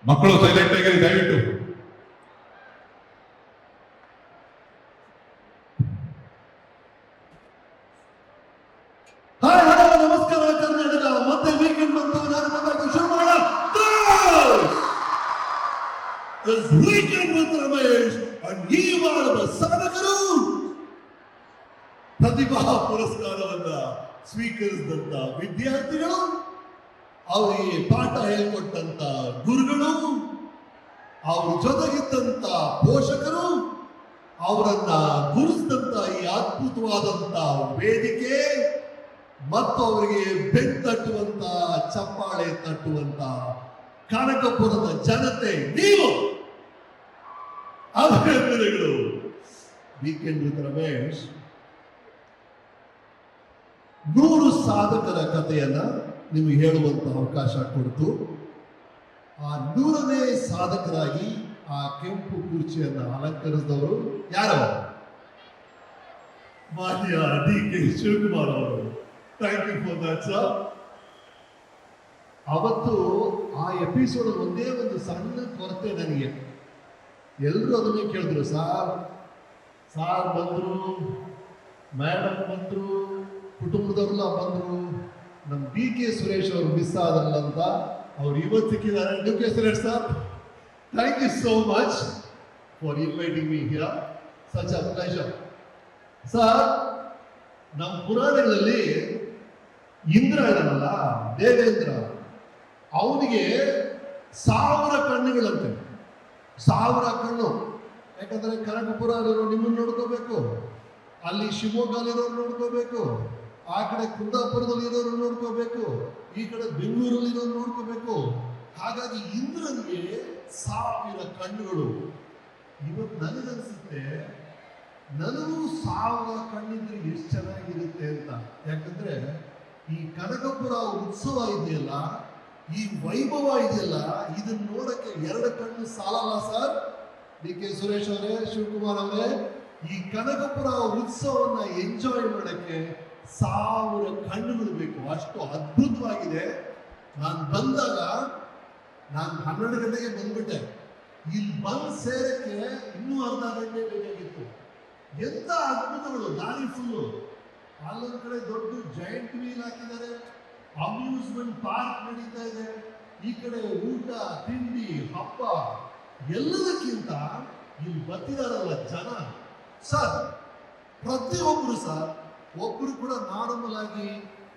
ಮಕ್ಕಳು ಸೈಲೆಂಟ್ ಆಗಿರಿ ದಯವಿಟ್ಟು. ಹಾಯ್ ಹಲೋ ನಮಸ್ಕಾರ ಕರ್ನಾಟಕ. ಮತ್ತೆ ವೀಕೆಂಡ್ ಬಂತು, ನಾನು ಮಾತಾಡೋಕೆ ಶುರು ಮಾಡೋಣ. ವೀಕೆಂಡ್ ವಿತ್ ರಮೇಶ್ ಈ ವಾರದ ಸಾಧಕರು ಪ್ರತಿಭಾ ಪುರಸ್ಕಾರವನ್ನ ಸ್ವೀಕರಿಸಿದಂತ ವಿದ್ಯಾರ್ಥಿಗಳು, ಅವರಿಗೆ ಪಾಠ ಹೇಳಿಕೊಟ್ಟಂತ ಗುರುಗಳು, ಅವ್ರ ಜೊತೆಗಿದ್ದಂತ ಪೋಷಕರು, ಅವರನ್ನ ಗುರುಸಿದಂತ ಈ ಅದ್ಭುತವಾದಂತ ವೇದಿಕೆ ಮತ್ತು ಅವರಿಗೆ ಬೆನ್ ತಟ್ಟುವಂತ ಚಪ್ಪಾಳೆ ತಟ್ಟುವಂತ ಕನಕಪುರದ ಜನತೆ, ನೀವು ಅಭಿನಂದನೆಗಳು. ವೀಕೆಂಡ್ ವಿತ್ ರಮೇಶ್ 100 ಸಾಧಕರ ಕಥೆಯನ್ನ ನಿಮಗೆ ಹೇಳುವಂತ ಅವಕಾಶ ಕೊಡ್ತು. ಆ 100ನೇ ಸಾಧಕರಾಗಿ ಆ ಕೆಂಪು ಕುರ್ಚಿಯನ್ನ ಅಲಂಕರಿಸಿದವರು ಯಾರು? ಮಾನ್ಯ ಡಿ.ಕೆ. ಶಿವಕುಮಾರ್ ಅವರು. Thank you for that sir. ಅವತ್ತು ಆ ಎಪಿಸೋಡ್ ಒಂದೇ ಒಂದು ಸಣ್ಣ ಕೊರತೆ ನನಗೆ. ಎಲ್ಲರೂ ಅದನ್ನೇ ಕೇಳಿದ್ರು, ಸಾರ್ ಬಂದ್ರು, ಮೇಡಮ್ ಬಂದ್ರು, ಕುಟುಂಬದವರೆಲ್ಲ ಬಂದ್ರು, ನಮ್ಮ ಡಿ.ಕೆ. ಸುರೇಶ್ ಅವರು ಮಿಸ್ ಆದಲ್ಲ ಅಂತ. ಅವ್ರು ಇವತ್ತು ಸಿಕ್ಕಿದ್ದಾರೆ. D K. Suresh sir, thank you so much for inviting me here. Such a pleasure. Sir, ನಮ್ಮ ಪುರಾಣಗಳಲ್ಲಿ ಇಂದ್ರ ಇದ್ದಾನಲ್ಲ, ದೇವೇಂದ್ರ, ಅವನಿಗೆ 1000 ಕಣ್ಣುಗಳಂತೆ. 1000 ಕಣ್ಣು. ಯಾಕಂದ್ರೆ ಕನಕಪುರಲ್ಲಿರೋ ನಿಮ್ಮನ್ನು ನೋಡ್ಕೋಬೇಕು, ಅಲ್ಲಿ ಶಿವಮೊಗ್ಗಲ್ಲಿರೋರು ನೋಡ್ಕೋಬೇಕು, ಆ ಕಡೆ ಕುಂದಾಪುರದಲ್ಲಿ ಇರೋರು ನೋಡ್ಕೋಬೇಕು, ಈ ಕಡೆ ಬೆಂಗಳೂರಲ್ಲಿರೋರು ನೋಡ್ಕೋಬೇಕು. ಹಾಗಾಗಿ ಇಂದ್ರನಿಗೆ 1000 ಕಣ್ಣುಗಳು. ಇವತ್ತು ನನಗನ್ಸುತ್ತೆ, ನನಗೂ 1000 ಕಣ್ಣಿದ್ರೆ ಎಷ್ಟು ಚೆನ್ನಾಗಿರುತ್ತೆ ಅಂತ. ಯಾಕಂದ್ರೆ ಈ ಕನಕಪುರ ಉತ್ಸವ ಇದೆಯಲ್ಲ, ಈ ವೈಭವ ಇದೆಯಲ್ಲ, ಇದನ್ನ ನೋಡಕ್ಕೆ 2 ಕಣ್ಣು ಸಾಲಲ್ಲ ಸರ್. ಡಿ.ಕೆ. ಸುರೇಶ್ ಅವರೇ, ಶಿವಕುಮಾರ್ ಅವರೇ, ಈ ಕನಕಪುರ ಉತ್ಸವವನ್ನ ಎಂಜಾಯ್ ಮಾಡಕ್ಕೆ 1000 ಕಣ್ಣುಗಳು ಬೇಕು. ಅಷ್ಟು ಅದ್ಭುತವಾಗಿದೆ. ನಾನು ಬಂದಾಗ, ನಾನು 12 ಗಂಟೆಗೆ ಬಂದ್ಬಿಟ್ಟೆ. ಇಲ್ಲಿ ಬಂದು ಸೇರಕ್ಕೆ ಇನ್ನೂ ಅರ್ಧ ಗಂಟೆ ಬೇಕಾಗಿತ್ತು. ಎಂತ ಅದ್ಭುತಗಳು. ದಾರಿ ಫುಲ್ಲು. ಅಲ್ಲೊಂದ್ ಕಡೆ ದೊಡ್ಡ ಜಾಯಿಂಟ್ ವೀಲ್ ಹಾಕಿದ್ದಾರೆ, ಅಮ್ಯೂಸ್ಮೆಂಟ್ ಪಾರ್ಕ್ ನಡೀತಾ ಇದೆ, ಈ ಕಡೆ ಊಟ ತಿಂಡಿ ಹಬ್ಬ. ಎಲ್ಲದಕ್ಕಿಂತ ಇಲ್ಲಿ ಬರ್ತಿದಾರಲ್ಲ ಜನ ಸರ್, ಪ್ರತಿಯೊಬ್ಬರು ಸರ್, ಒಬ್ಬರು ಕೂಡ ನಾರ್ಮಲ್ ಆಗಿ